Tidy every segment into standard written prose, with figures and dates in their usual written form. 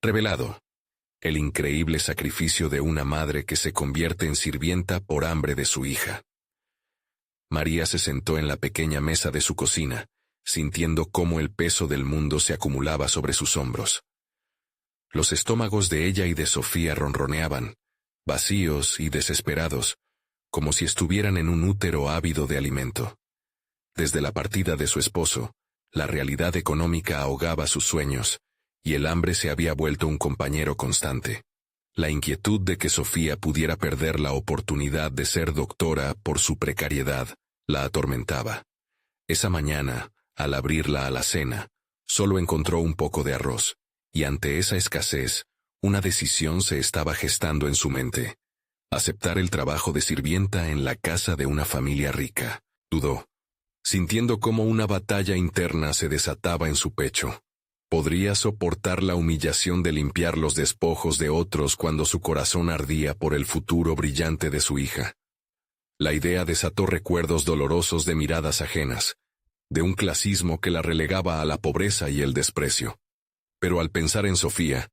Revelado. El increíble sacrificio de una madre que se convierte en sirvienta por hambre de su hija. María se sentó en la pequeña mesa de su cocina, sintiendo cómo el peso del mundo se acumulaba sobre sus hombros. Los estómagos de ella y de Sofía ronroneaban, vacíos y desesperados, como si estuvieran en un útero ávido de alimento. Desde la partida de su esposo, la realidad económica ahogaba sus sueños, y el hambre se había vuelto un compañero constante. La inquietud de que Sofía pudiera perder la oportunidad de ser doctora por su precariedad la atormentaba. Esa mañana, al abrir la alacena, solo encontró un poco de arroz, y ante esa escasez, una decisión se estaba gestando en su mente. Aceptar el trabajo de sirvienta en la casa de una familia rica. Dudó, sintiendo cómo una batalla interna se desataba en su pecho. ¿Podría soportar la humillación de limpiar los despojos de otros cuando su corazón ardía por el futuro brillante de su hija? La idea desató recuerdos dolorosos de miradas ajenas, de un clasismo que la relegaba a la pobreza y el desprecio. Pero al pensar en Sofía,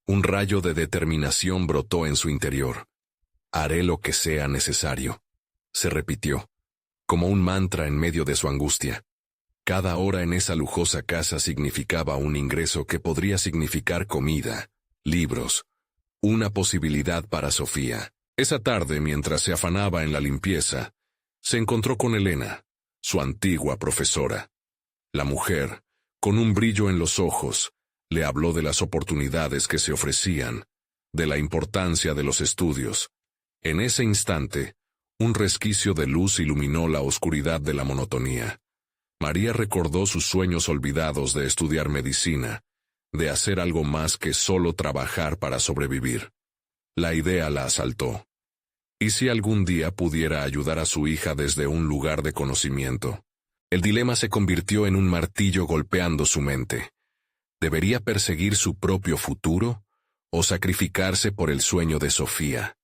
un rayo de determinación brotó en su interior. «Haré lo que sea necesario», se repitió, como un mantra en medio de su angustia. Cada hora en esa lujosa casa significaba un ingreso que podría significar comida, libros, una posibilidad para Sofía. Esa tarde, mientras se afanaba en la limpieza, se encontró con Elena, su antigua profesora. La mujer, con un brillo en los ojos, le habló de las oportunidades que se ofrecían, de la importancia de los estudios. En ese instante, un resquicio de luz iluminó la oscuridad de la monotonía. María recordó sus sueños olvidados de estudiar medicina, de hacer algo más que solo trabajar para sobrevivir. La idea la asaltó. ¿Y si algún día pudiera ayudar a su hija desde un lugar de conocimiento? El dilema se convirtió en un martillo golpeando su mente. ¿Debería perseguir su propio futuro o sacrificarse por el sueño de Sofía?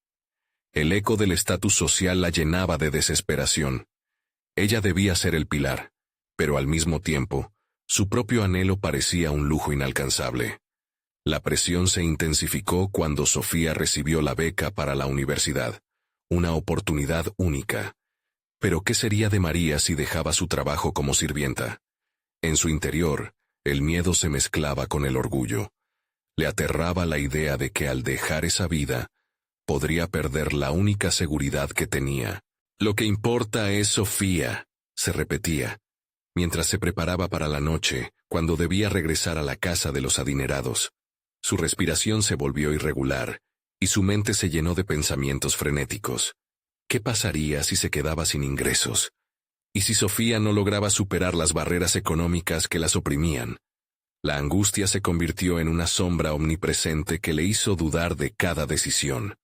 El eco del estatus social la llenaba de desesperación. Ella debía ser el pilar, pero al mismo tiempo, su propio anhelo parecía un lujo inalcanzable. La presión se intensificó cuando Sofía recibió la beca para la universidad, una oportunidad única. Pero ¿qué sería de María si dejaba su trabajo como sirvienta? En su interior, el miedo se mezclaba con el orgullo. Le aterraba la idea de que al dejar esa vida, podría perder la única seguridad que tenía. «Lo que importa es Sofía», se repetía, mientras se preparaba para la noche, cuando debía regresar a la casa de los adinerados. Su respiración se volvió irregular, y su mente se llenó de pensamientos frenéticos. ¿Qué pasaría si se quedaba sin ingresos? ¿Y si Sofía no lograba superar las barreras económicas que las oprimían? La angustia se convirtió en una sombra omnipresente que le hizo dudar de cada decisión.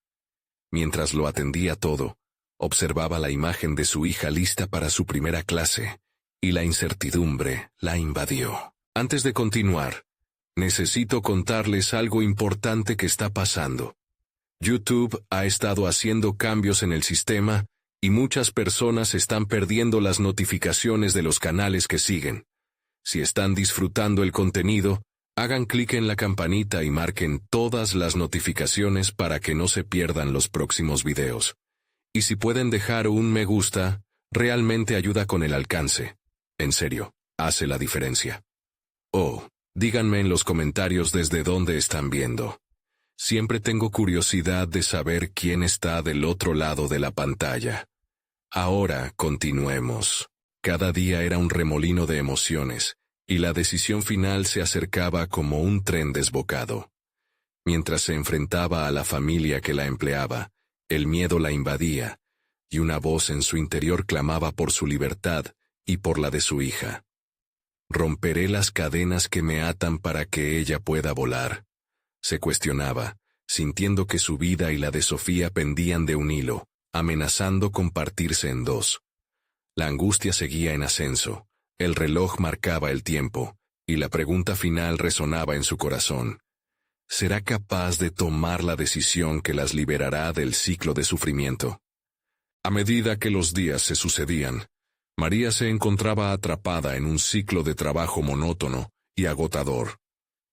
Mientras lo atendía todo, observaba la imagen de su hija lista para su primera clase, y la incertidumbre la invadió. Antes de continuar, necesito contarles algo importante que está pasando. YouTube ha estado haciendo cambios en el sistema, y muchas personas están perdiendo las notificaciones de los canales que siguen. Si están disfrutando el contenido, hagan clic en la campanita y marquen todas las notificaciones para que no se pierdan los próximos videos. Y si pueden dejar un me gusta, realmente ayuda con el alcance. En serio, hace la diferencia. Oh, díganme en los comentarios desde dónde están viendo. Siempre tengo curiosidad de saber quién está del otro lado de la pantalla. Ahora continuemos. Cada día era un remolino de emociones, y la decisión final se acercaba como un tren desbocado. Mientras se enfrentaba a la familia que la empleaba, el miedo la invadía, y una voz en su interior clamaba por su libertad y por la de su hija. «Romperé las cadenas que me atan para que ella pueda volar», se cuestionaba, sintiendo que su vida y la de Sofía pendían de un hilo, amenazando con partirse en dos. La angustia seguía en ascenso, el reloj marcaba el tiempo, y la pregunta final resonaba en su corazón. ¿Será capaz de tomar la decisión que las liberará del ciclo de sufrimiento? A medida que los días se sucedían, María se encontraba atrapada en un ciclo de trabajo monótono y agotador.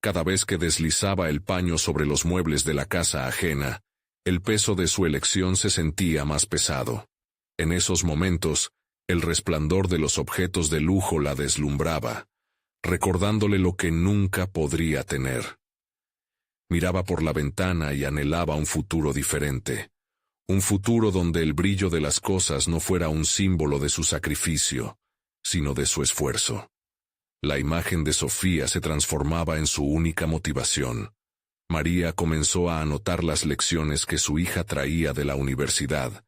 Cada vez que deslizaba el paño sobre los muebles de la casa ajena, el peso de su elección se sentía más pesado. En esos momentos, el resplandor de los objetos de lujo la deslumbraba, recordándole lo que nunca podría tener. Miraba por la ventana y anhelaba un futuro diferente. Un futuro donde el brillo de las cosas no fuera un símbolo de su sacrificio, sino de su esfuerzo. La imagen de Sofía se transformaba en su única motivación. María comenzó a anotar las lecciones que su hija traía de la universidad,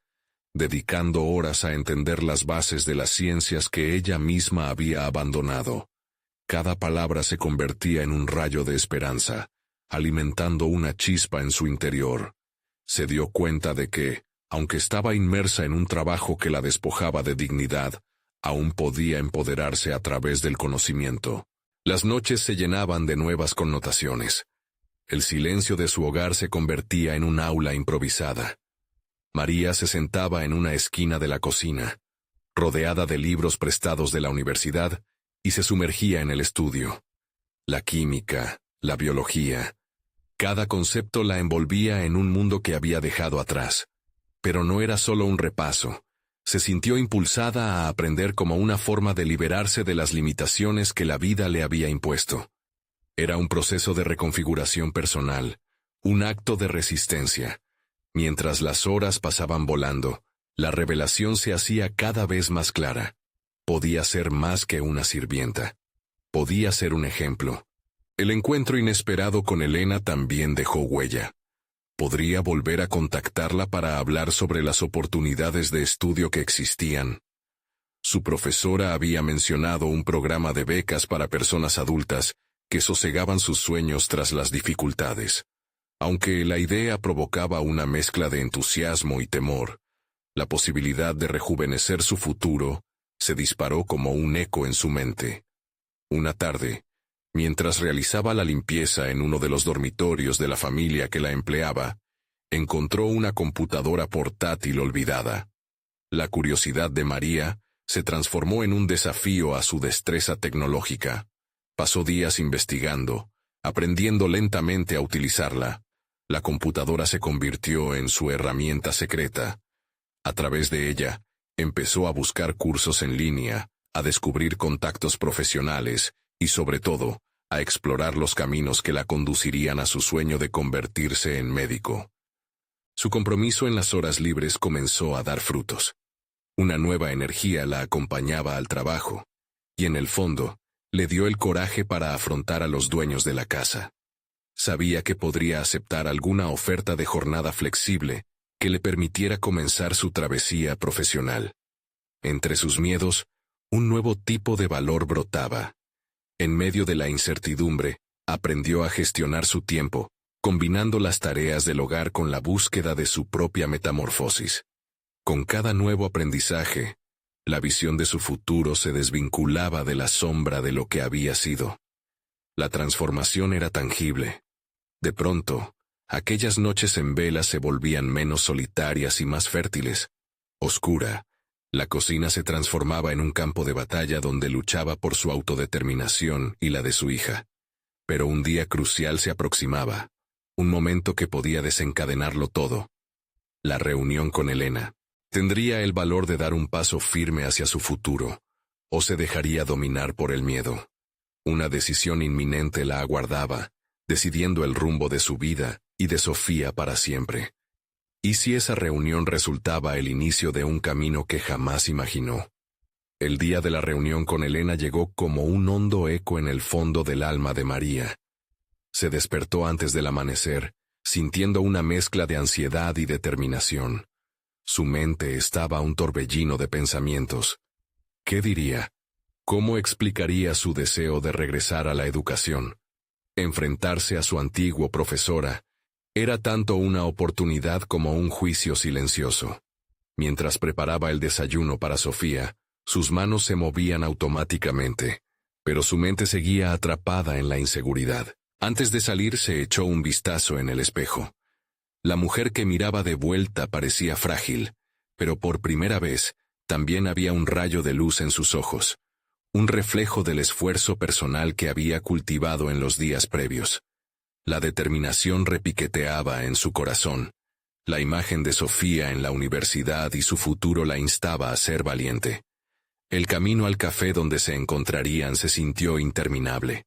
dedicando horas a entender las bases de las ciencias que ella misma había abandonado. Cada palabra se convertía en un rayo de esperanza, alimentando una chispa en su interior. Se dio cuenta de que, aunque estaba inmersa en un trabajo que la despojaba de dignidad, aún podía empoderarse a través del conocimiento. Las noches se llenaban de nuevas connotaciones. El silencio de su hogar se convertía en un aula improvisada. María se sentaba en una esquina de la cocina, rodeada de libros prestados de la universidad, y se sumergía en el estudio. La química, la biología. Cada concepto la envolvía en un mundo que había dejado atrás. Pero no era solo un repaso. Se sintió impulsada a aprender como una forma de liberarse de las limitaciones que la vida le había impuesto. Era un proceso de reconfiguración personal, un acto de resistencia. Mientras las horas pasaban volando, la revelación se hacía cada vez más clara. Podía ser más que una sirvienta. Podía ser un ejemplo. El encuentro inesperado con Elena también dejó huella. ¿Podría volver a contactarla para hablar sobre las oportunidades de estudio que existían? Su profesora había mencionado un programa de becas para personas adultas que sosegaban sus sueños tras las dificultades. Aunque la idea provocaba una mezcla de entusiasmo y temor, la posibilidad de rejuvenecer su futuro se disparó como un eco en su mente. Una tarde, mientras realizaba la limpieza en uno de los dormitorios de la familia que la empleaba, encontró una computadora portátil olvidada. La curiosidad de María se transformó en un desafío a su destreza tecnológica. Pasó días investigando, aprendiendo lentamente a utilizarla. La computadora se convirtió en su herramienta secreta. A través de ella, empezó a buscar cursos en línea, a descubrir contactos profesionales y, sobre todo, a explorar los caminos que la conducirían a su sueño de convertirse en médico. Su compromiso en las horas libres comenzó a dar frutos. Una nueva energía la acompañaba al trabajo, y en el fondo, le dio el coraje para afrontar a los dueños de la casa. Sabía que podría aceptar alguna oferta de jornada flexible que le permitiera comenzar su travesía profesional. Entre sus miedos, un nuevo tipo de valor brotaba. En medio de la incertidumbre, aprendió a gestionar su tiempo, combinando las tareas del hogar con la búsqueda de su propia metamorfosis. Con cada nuevo aprendizaje, la visión de su futuro se desvinculaba de la sombra de lo que había sido. La transformación era tangible. De pronto, aquellas noches en vela se volvían menos solitarias y más fértiles. Oscura, la cocina se transformaba en un campo de batalla donde luchaba por su autodeterminación y la de su hija. Pero un día crucial se aproximaba, un momento que podía desencadenarlo todo. La reunión con Elena. ¿Tendría el valor de dar un paso firme hacia su futuro, o se dejaría dominar por el miedo? Una decisión inminente la aguardaba, decidiendo el rumbo de su vida y de Sofía para siempre. ¿Y si esa reunión resultaba el inicio de un camino que jamás imaginó? El día de la reunión con Elena llegó como un hondo eco en el fondo del alma de María. Se despertó antes del amanecer, sintiendo una mezcla de ansiedad y determinación. Su mente estaba un torbellino de pensamientos. ¿Qué diría? ¿Cómo explicaría su deseo de regresar a la educación? Enfrentarse a su antiguo profesora era tanto una oportunidad como un juicio silencioso. Mientras preparaba el desayuno para Sofía, sus manos se movían automáticamente, pero su mente seguía atrapada en la inseguridad. Antes de salir se echó un vistazo en el espejo. La mujer que miraba de vuelta parecía frágil, pero por primera vez también había un rayo de luz en sus ojos, un reflejo del esfuerzo personal que había cultivado en los días previos. La determinación repiqueteaba en su corazón. La imagen de Sofía en la universidad y su futuro la instaba a ser valiente. El camino al café donde se encontrarían se sintió interminable.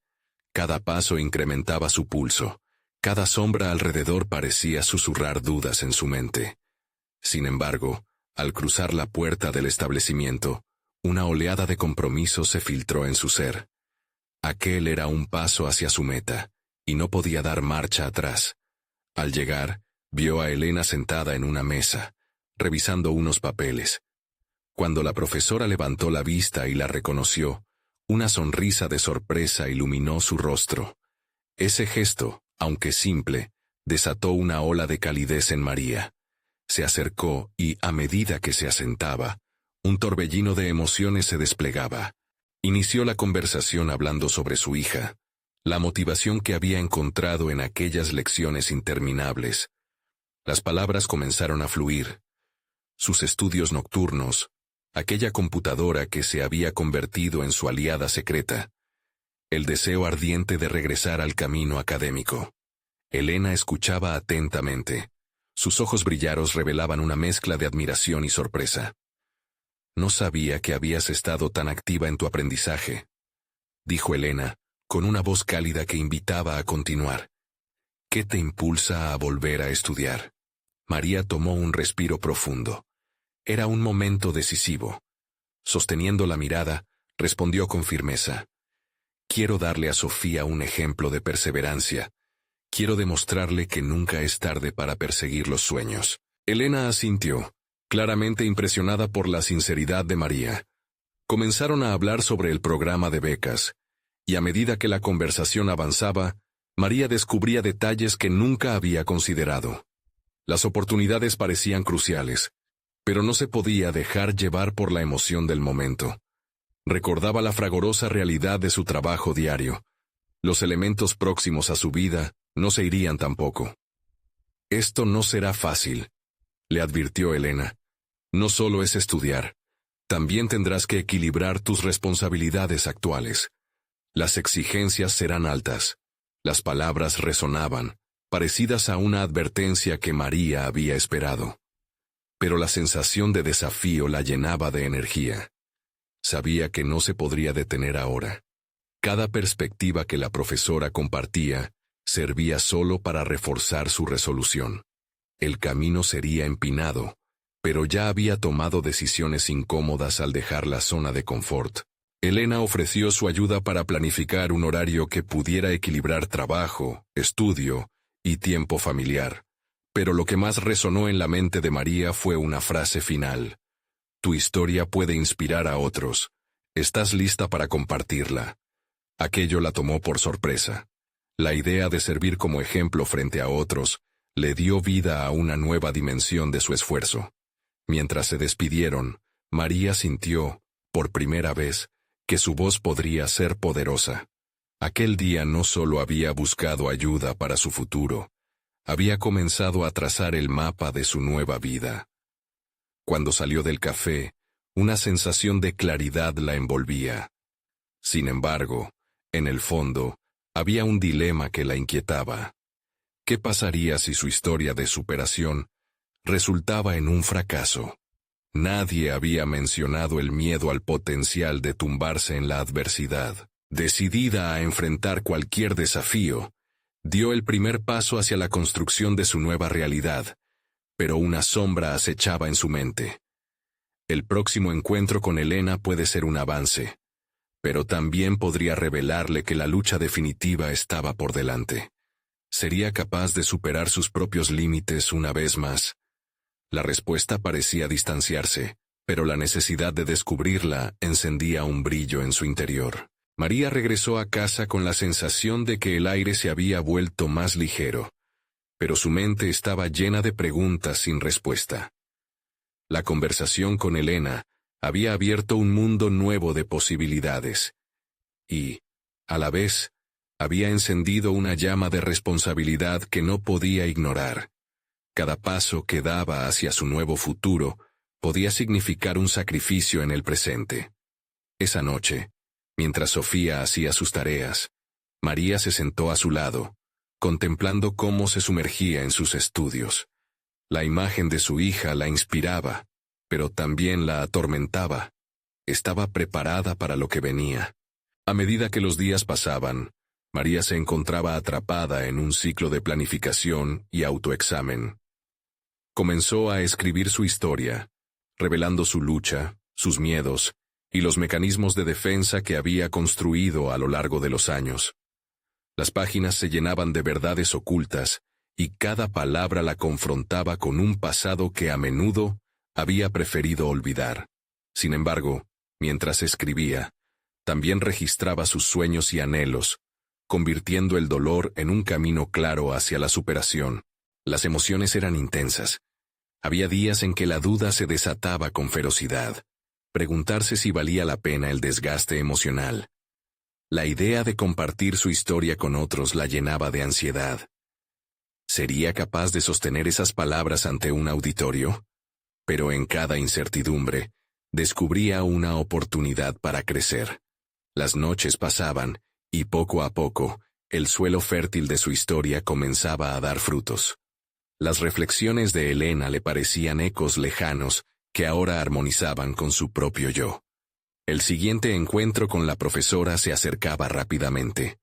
Cada paso incrementaba su pulso. Cada sombra alrededor parecía susurrar dudas en su mente. Sin embargo, al cruzar la puerta del establecimiento, una oleada de compromiso se filtró en su ser. Aquel era un paso hacia su meta, y no podía dar marcha atrás. Al llegar, vio a Elena sentada en una mesa, revisando unos papeles. Cuando la profesora levantó la vista y la reconoció, una sonrisa de sorpresa iluminó su rostro. Ese gesto, aunque simple, desató una ola de calidez en María. Se acercó y, a medida que se asentaba, un torbellino de emociones se desplegaba. Inició la conversación hablando sobre su hija, la motivación que había encontrado en aquellas lecciones interminables. Las palabras comenzaron a fluir. Sus estudios nocturnos, aquella computadora que se había convertido en su aliada secreta, el deseo ardiente de regresar al camino académico. Elena escuchaba atentamente. Sus ojos brillaros revelaban una mezcla de admiración y sorpresa. «No sabía que habías estado tan activa en tu aprendizaje», dijo Elena, con una voz cálida que invitaba a continuar. «¿Qué te impulsa a volver a estudiar?» María tomó un respiro profundo. Era un momento decisivo. Sosteniendo la mirada, respondió con firmeza. «Quiero darle a Sofía un ejemplo de perseverancia. Quiero demostrarle que nunca es tarde para perseguir los sueños». Elena asintió, claramente impresionada por la sinceridad de María. Comenzaron a hablar sobre el programa de becas, y a medida que la conversación avanzaba, María descubría detalles que nunca había considerado. Las oportunidades parecían cruciales, pero no se podía dejar llevar por la emoción del momento. Recordaba la fragorosa realidad de su trabajo diario. Los elementos próximos a su vida no se irían tampoco. «Esto no será fácil», le advirtió Elena. «No solo es estudiar, también tendrás que equilibrar tus responsabilidades actuales. Las exigencias serán altas». Las palabras resonaban, parecidas a una advertencia que María había esperado. Pero la sensación de desafío la llenaba de energía. Sabía que no se podría detener ahora. Cada perspectiva que la profesora compartía servía solo para reforzar su resolución. El camino sería empinado, pero ya había tomado decisiones incómodas al dejar la zona de confort. Elena ofreció su ayuda para planificar un horario que pudiera equilibrar trabajo, estudio y tiempo familiar. Pero lo que más resonó en la mente de María fue una frase final. «Tu historia puede inspirar a otros. ¿Estás lista para compartirla?» Aquello la tomó por sorpresa. La idea de servir como ejemplo frente a otros le dio vida a una nueva dimensión de su esfuerzo. Mientras se despidieron, María sintió, por primera vez, que su voz podría ser poderosa. Aquel día no solo había buscado ayuda para su futuro, había comenzado a trazar el mapa de su nueva vida. Cuando salió del café, una sensación de claridad la envolvía. Sin embargo, en el fondo, había un dilema que la inquietaba. ¿Qué pasaría si su historia de superación resultaba en un fracaso? Nadie había mencionado el miedo al potencial de tumbarse en la adversidad. Decidida a enfrentar cualquier desafío, dio el primer paso hacia la construcción de su nueva realidad, pero una sombra acechaba en su mente. El próximo encuentro con Elena puede ser un avance, pero también podría revelarle que la lucha definitiva estaba por delante. ¿Sería capaz de superar sus propios límites una vez más? La respuesta parecía distanciarse, pero la necesidad de descubrirla encendía un brillo en su interior. María regresó a casa con la sensación de que el aire se había vuelto más ligero, pero su mente estaba llena de preguntas sin respuesta. La conversación con Elena había abierto un mundo nuevo de posibilidades, y, a la vez, había encendido una llama de responsabilidad que no podía ignorar. Cada paso que daba hacia su nuevo futuro podía significar un sacrificio en el presente. Esa noche, Mientras Sofía hacía sus tareas, María se sentó a su lado, contemplando cómo se sumergía en sus estudios. La imagen de su hija la inspiraba, pero también la atormentaba. Estaba preparada para lo que venía. A medida que los días pasaban, María se encontraba atrapada en un ciclo de planificación y autoexamen. Comenzó a escribir su historia, revelando su lucha, sus miedos y los mecanismos de defensa que había construido a lo largo de los años. Las páginas se llenaban de verdades ocultas, y cada palabra la confrontaba con un pasado que a menudo había preferido olvidar. Sin embargo, mientras escribía, también registraba sus sueños y anhelos, convirtiendo el dolor en un camino claro hacia la superación. Las emociones eran intensas. Había días en que la duda se desataba con ferocidad, preguntarse si valía la pena el desgaste emocional. La idea de compartir su historia con otros la llenaba de ansiedad. ¿Sería capaz de sostener esas palabras ante un auditorio? Pero en cada incertidumbre, descubría una oportunidad para crecer. Las noches pasaban, y poco a poco, el suelo fértil de su historia comenzaba a dar frutos. Las reflexiones de Elena le parecían ecos lejanos que ahora armonizaban con su propio yo. El siguiente encuentro con la profesora se acercaba rápidamente.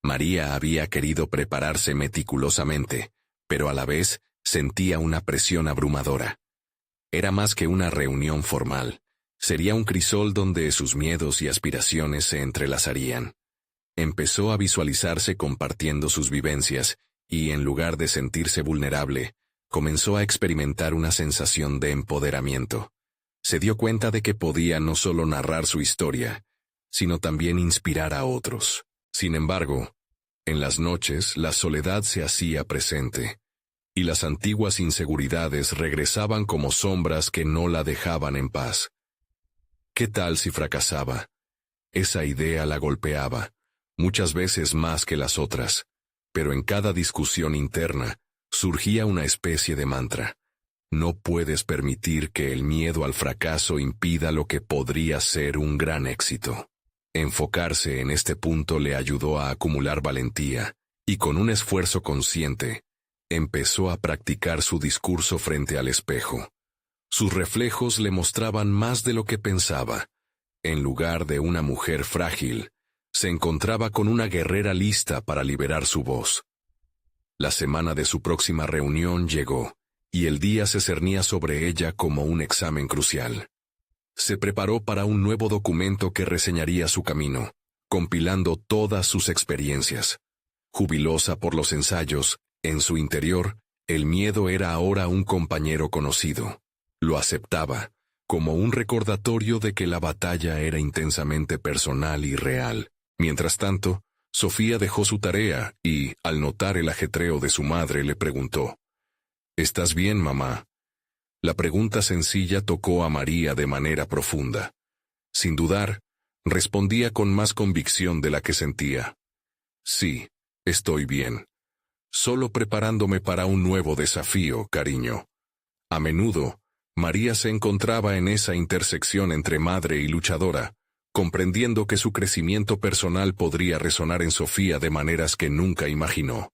María había querido prepararse meticulosamente, pero a la vez sentía una presión abrumadora. Era más que una reunión formal. Sería un crisol donde sus miedos y aspiraciones se entrelazarían. Empezó a visualizarse compartiendo sus vivencias, y en lugar de sentirse vulnerable, comenzó a experimentar una sensación de empoderamiento. Se dio cuenta de que podía no solo narrar su historia, sino también inspirar a otros. Sin embargo, en las noches la soledad se hacía presente, y las antiguas inseguridades regresaban como sombras que no la dejaban en paz. ¿Qué tal si fracasaba? Esa idea la golpeaba, muchas veces más que las otras, pero en cada discusión interna surgía una especie de mantra. No puedes permitir que el miedo al fracaso impida lo que podría ser un gran éxito. Enfocarse en este punto le ayudó a acumular valentía, y con un esfuerzo consciente, empezó a practicar su discurso frente al espejo. Sus reflejos le mostraban más de lo que pensaba. En lugar de una mujer frágil, se encontraba con una guerrera lista para liberar su voz. La semana de su próxima reunión llegó, y el día se cernía sobre ella como un examen crucial. Se preparó para un nuevo documento que reseñaría su camino, compilando todas sus experiencias. Jubilosa por los ensayos, en su interior, el miedo era ahora un compañero conocido. Lo aceptaba, como un recordatorio de que la batalla era intensamente personal y real. Mientras tanto, Sofía dejó su tarea y, al notar el ajetreo de su madre, le preguntó: ¿Estás bien, mamá? La pregunta sencilla tocó a María de manera profunda. Sin dudar, respondía con más convicción de la que sentía. Sí, estoy bien. Solo preparándome para un nuevo desafío, cariño. A menudo, María se encontraba en esa intersección entre madre y luchadora, comprendiendo que su crecimiento personal podría resonar en Sofía de maneras que nunca imaginó.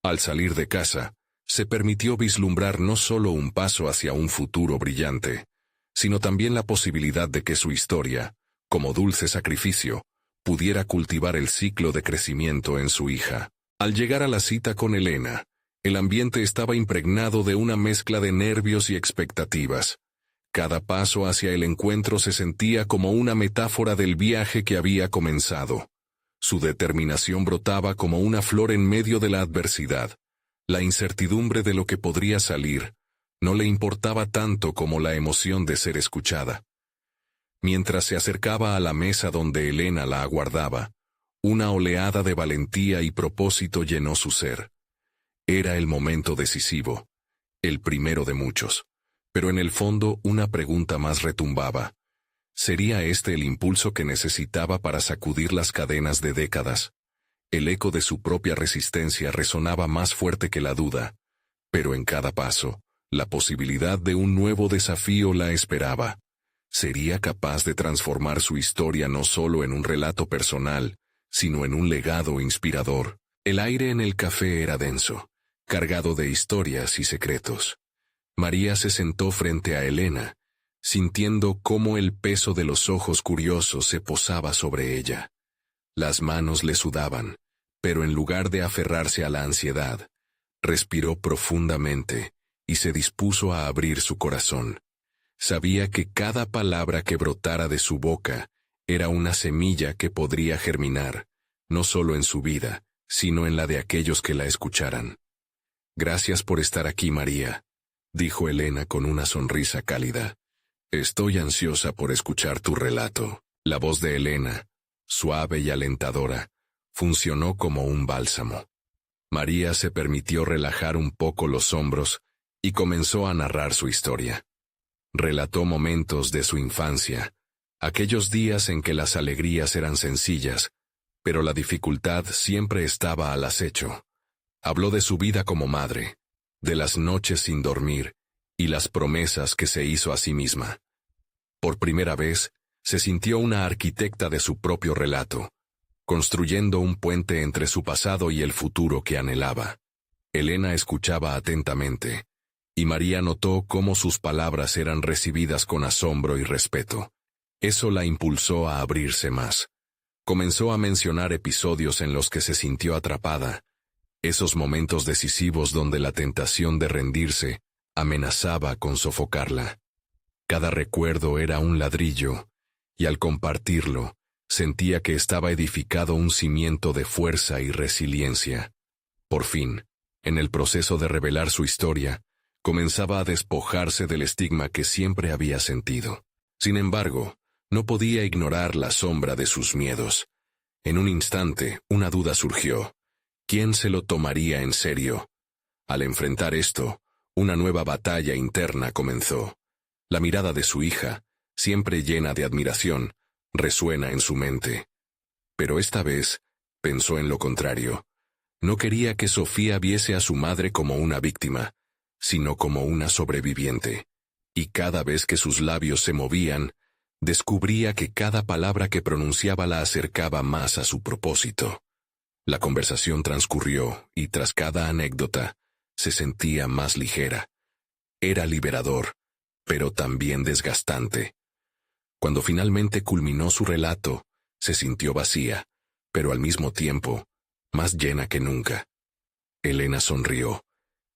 Al salir de casa, se permitió vislumbrar no solo un paso hacia un futuro brillante, sino también la posibilidad de que su historia, como dulce sacrificio, pudiera cultivar el ciclo de crecimiento en su hija. Al llegar a la cita con Elena, el ambiente estaba impregnado de una mezcla de nervios y expectativas. Cada paso hacia el encuentro se sentía como una metáfora del viaje que había comenzado. Su determinación brotaba como una flor en medio de la adversidad. La incertidumbre de lo que podría salir no le importaba tanto como la emoción de ser escuchada. Mientras se acercaba a la mesa donde Elena la aguardaba, una oleada de valentía y propósito llenó su ser. Era el momento decisivo, el primero de muchos, pero en el fondo una pregunta más retumbaba. ¿Sería este el impulso que necesitaba para sacudir las cadenas de décadas? El eco de su propia resistencia resonaba más fuerte que la duda, pero en cada paso, la posibilidad de un nuevo desafío la esperaba. Sería capaz de transformar su historia no solo en un relato personal, sino en un legado inspirador. El aire en el café era denso, cargado de historias y secretos. María se sentó frente a Elena, sintiendo cómo el peso de los ojos curiosos se posaba sobre ella. Las manos le sudaban, pero en lugar de aferrarse a la ansiedad, respiró profundamente y se dispuso a abrir su corazón. Sabía que cada palabra que brotara de su boca era una semilla que podría germinar, no solo en su vida, sino en la de aquellos que la escucharan. «Gracias por estar aquí, María», dijo Elena con una sonrisa cálida. «Estoy ansiosa por escuchar tu relato». La voz de Elena, suave y alentadora, funcionó como un bálsamo. María se permitió relajar un poco los hombros y comenzó a narrar su historia. Relató momentos de su infancia, aquellos días en que las alegrías eran sencillas, pero la dificultad siempre estaba al acecho. Habló de su vida como madre, de las noches sin dormir y las promesas que se hizo a sí misma. Por primera vez, se sintió una arquitecta de su propio relato, construyendo un puente entre su pasado y el futuro que anhelaba. Elena escuchaba atentamente, y María notó cómo sus palabras eran recibidas con asombro y respeto. Eso la impulsó a abrirse más. Comenzó a mencionar episodios en los que se sintió atrapada, esos momentos decisivos donde la tentación de rendirse amenazaba con sofocarla. Cada recuerdo era un ladrillo, y al compartirlo, sentía que estaba edificado un cimiento de fuerza y resiliencia. Por fin, en el proceso de revelar su historia, comenzaba a despojarse del estigma que siempre había sentido. Sin embargo, no podía ignorar la sombra de sus miedos. En un instante, una duda surgió. ¿Quién se lo tomaría en serio? Al enfrentar esto, una nueva batalla interna comenzó. La mirada de su hija, siempre llena de admiración, resuena en su mente. Pero esta vez, pensó en lo contrario. No quería que Sofía viese a su madre como una víctima, sino como una sobreviviente. Y cada vez que sus labios se movían, descubría que cada palabra que pronunciaba la acercaba más a su propósito. La conversación transcurrió, y tras cada anécdota, se sentía más ligera. Era liberador, pero también desgastante. Cuando finalmente culminó su relato, se sintió vacía, pero al mismo tiempo, más llena que nunca. Elena sonrió,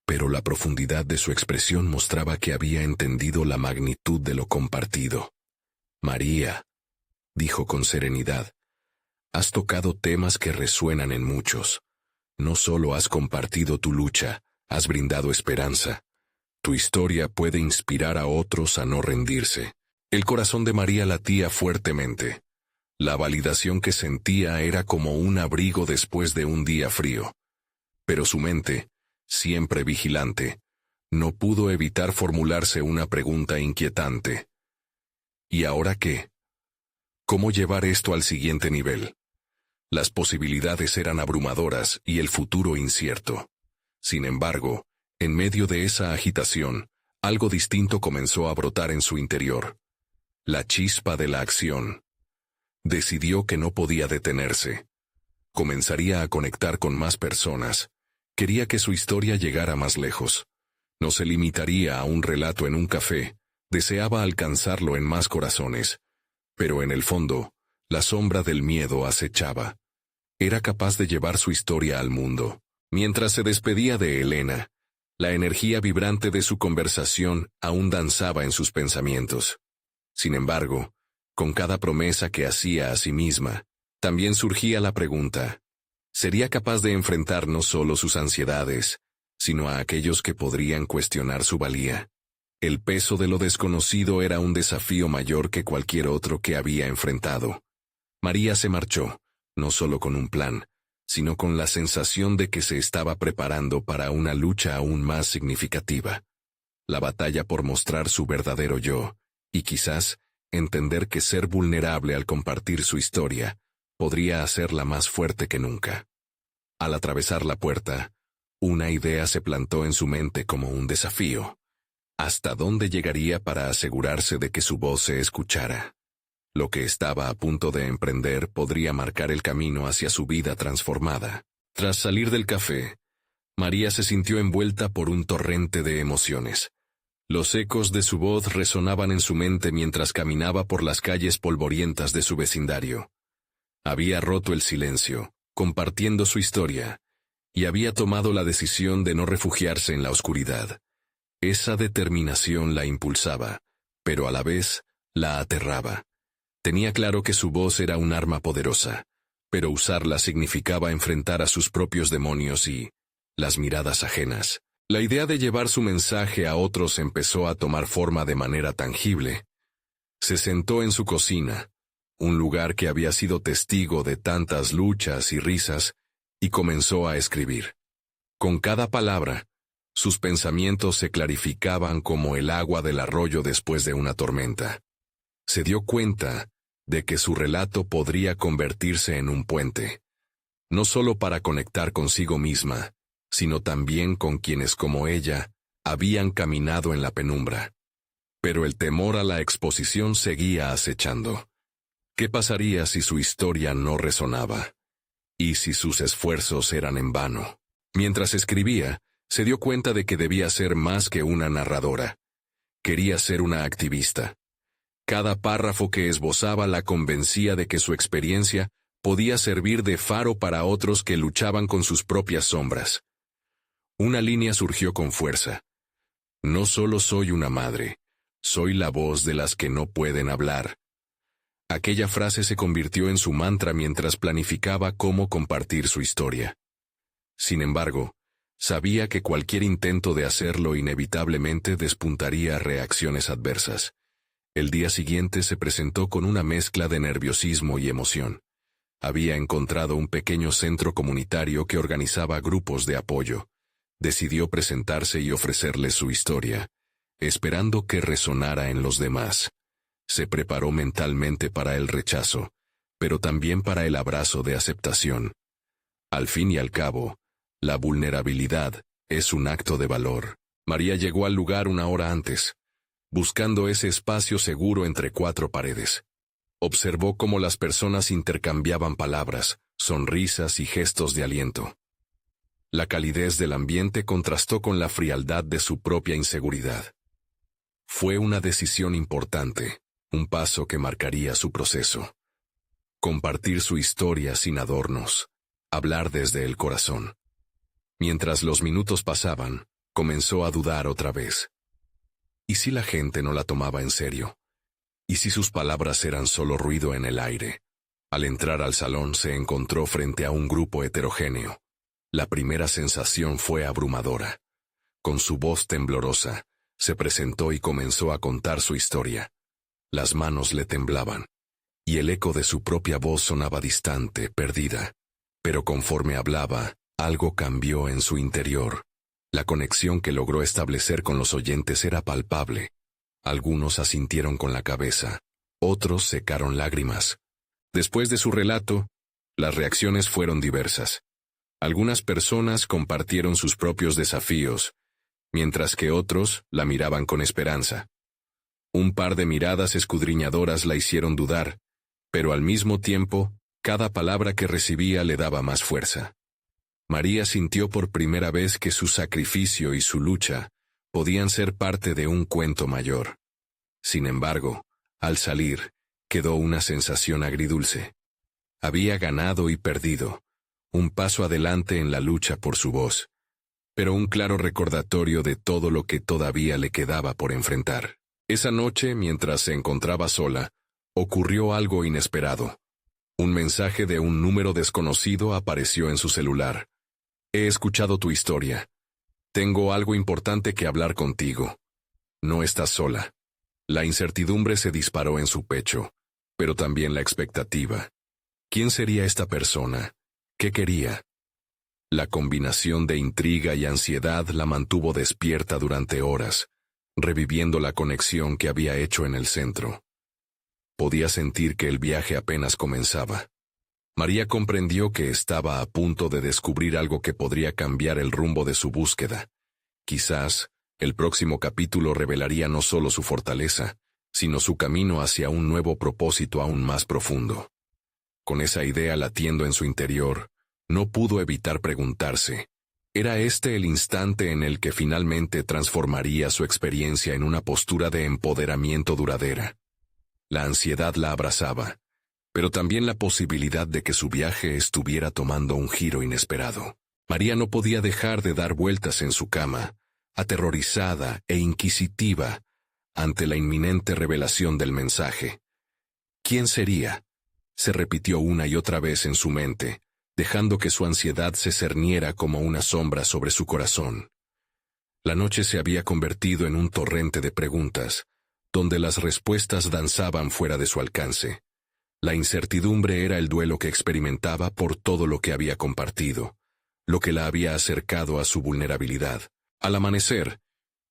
pero la profundidad de su expresión mostraba que había entendido la magnitud de lo compartido. «María», dijo con serenidad, «has tocado temas que resuenan en muchos. No solo has compartido tu lucha, has brindado esperanza. Tu historia puede inspirar a otros a no rendirse». El corazón de María latía fuertemente. La validación que sentía era como un abrigo después de un día frío. Pero su mente, siempre vigilante, no pudo evitar formularse una pregunta inquietante. ¿Y ahora qué? ¿Cómo llevar esto al siguiente nivel? Las posibilidades eran abrumadoras y el futuro incierto. Sin embargo, en medio de esa agitación, algo distinto comenzó a brotar en su interior. La chispa de la acción. Decidió que no podía detenerse. Comenzaría a conectar con más personas. Quería que su historia llegara más lejos. No se limitaría a un relato en un café. Deseaba alcanzarlo en más corazones. Pero en el fondo, la sombra del miedo acechaba. Era capaz de llevar su historia al mundo. Mientras se despedía de Elena, la energía vibrante de su conversación aún danzaba en sus pensamientos. Sin embargo, con cada promesa que hacía a sí misma, también surgía la pregunta: ¿sería capaz de enfrentar no solo sus ansiedades, sino a aquellos que podrían cuestionar su valía? El peso de lo desconocido era un desafío mayor que cualquier otro que había enfrentado. María se marchó, no solo con un plan, sino con la sensación de que se estaba preparando para una lucha aún más significativa. La batalla por mostrar su verdadero yo, y quizás entender que ser vulnerable al compartir su historia podría hacerla más fuerte que nunca. Al atravesar la puerta, una idea se plantó en su mente como un desafío. ¿Hasta dónde llegaría para asegurarse de que su voz se escuchara? Lo que estaba a punto de emprender podría marcar el camino hacia su vida transformada. Tras salir del café, María se sintió envuelta por un torrente de emociones. Los ecos de su voz resonaban en su mente mientras caminaba por las calles polvorientas de su vecindario. Había roto el silencio, compartiendo su historia, y había tomado la decisión de no refugiarse en la oscuridad. Esa determinación la impulsaba, pero a la vez la aterraba. Tenía claro que su voz era un arma poderosa, pero usarla significaba enfrentar a sus propios demonios y las miradas ajenas. La idea de llevar su mensaje a otros empezó a tomar forma de manera tangible. Se sentó en su cocina, un lugar que había sido testigo de tantas luchas y risas, y comenzó a escribir. Con cada palabra, sus pensamientos se clarificaban como el agua del arroyo después de una tormenta. Se dio cuenta de que su relato podría convertirse en un puente, no solo para conectar consigo misma, sino también con quienes como ella habían caminado en la penumbra. Pero el temor a la exposición seguía acechando. ¿Qué pasaría si su historia no resonaba? ¿Y si sus esfuerzos eran en vano? Mientras escribía, se dio cuenta de que debía ser más que una narradora. Quería ser una activista. Cada párrafo que esbozaba la convencía de que su experiencia podía servir de faro para otros que luchaban con sus propias sombras. Una línea surgió con fuerza. No solo soy una madre, soy la voz de las que no pueden hablar. Aquella frase se convirtió en su mantra mientras planificaba cómo compartir su historia. Sin embargo, sabía que cualquier intento de hacerlo inevitablemente despuntaría reacciones adversas. El día siguiente se presentó con una mezcla de nerviosismo y emoción. Había encontrado un pequeño centro comunitario que organizaba grupos de apoyo. Decidió presentarse y ofrecerles su historia, esperando que resonara en los demás. Se preparó mentalmente para el rechazo, pero también para el abrazo de aceptación. Al fin y al cabo, la vulnerabilidad es un acto de valor. María llegó al lugar una hora antes, buscando ese espacio seguro entre cuatro paredes. Observó cómo las personas intercambiaban palabras, sonrisas y gestos de aliento. La calidez del ambiente contrastó con la frialdad de su propia inseguridad. Fue una decisión importante, un paso que marcaría su proceso. Compartir su historia sin adornos, hablar desde el corazón. Mientras los minutos pasaban, comenzó a dudar otra vez. ¿Y si la gente no la tomaba en serio? ¿Y si sus palabras eran solo ruido en el aire? Al entrar al salón se encontró frente a un grupo heterogéneo. La primera sensación fue abrumadora. Con su voz temblorosa, se presentó y comenzó a contar su historia. Las manos le temblaban, y el eco de su propia voz sonaba distante, perdida. Pero conforme hablaba, algo cambió en su interior. La conexión que logró establecer con los oyentes era palpable. Algunos asintieron con la cabeza, otros secaron lágrimas. Después de su relato, las reacciones fueron diversas. Algunas personas compartieron sus propios desafíos, mientras que otros la miraban con esperanza. Un par de miradas escudriñadoras la hicieron dudar, pero al mismo tiempo, cada palabra que recibía le daba más fuerza. María sintió por primera vez que su sacrificio y su lucha podían ser parte de un cuento mayor. Sin embargo, al salir, quedó una sensación agridulce. Había ganado y perdido, un paso adelante en la lucha por su voz, pero un claro recordatorio de todo lo que todavía le quedaba por enfrentar. Esa noche, mientras se encontraba sola, ocurrió algo inesperado. Un mensaje de un número desconocido apareció en su celular. He escuchado tu historia. Tengo algo importante que hablar contigo. No estás sola. La incertidumbre se disparó en su pecho, pero también la expectativa. ¿Quién sería esta persona? ¿Qué quería? La combinación de intriga y ansiedad la mantuvo despierta durante horas, reviviendo la conexión que había hecho en el centro. Podía sentir que el viaje apenas comenzaba. María comprendió que estaba a punto de descubrir algo que podría cambiar el rumbo de su búsqueda. Quizás El próximo capítulo revelaría no solo su fortaleza, sino su camino hacia un nuevo propósito aún más profundo. Con esa idea latiendo en su interior, no pudo evitar preguntarse, ¿era este el instante en el que finalmente transformaría su experiencia en una postura de empoderamiento duradera? La ansiedad la abrazaba, pero también la posibilidad de que su viaje estuviera tomando un giro inesperado. María no podía dejar de dar vueltas en su cama, aterrorizada e inquisitiva ante la inminente revelación del mensaje. ¿Quién sería? Se repitió una y otra vez en su mente, dejando que su ansiedad se cerniera como una sombra sobre su corazón. La noche se había convertido en un torrente de preguntas, donde las respuestas danzaban fuera de su alcance. La incertidumbre era el duelo que experimentaba por todo lo que había compartido, lo que la había acercado a su vulnerabilidad. Al amanecer,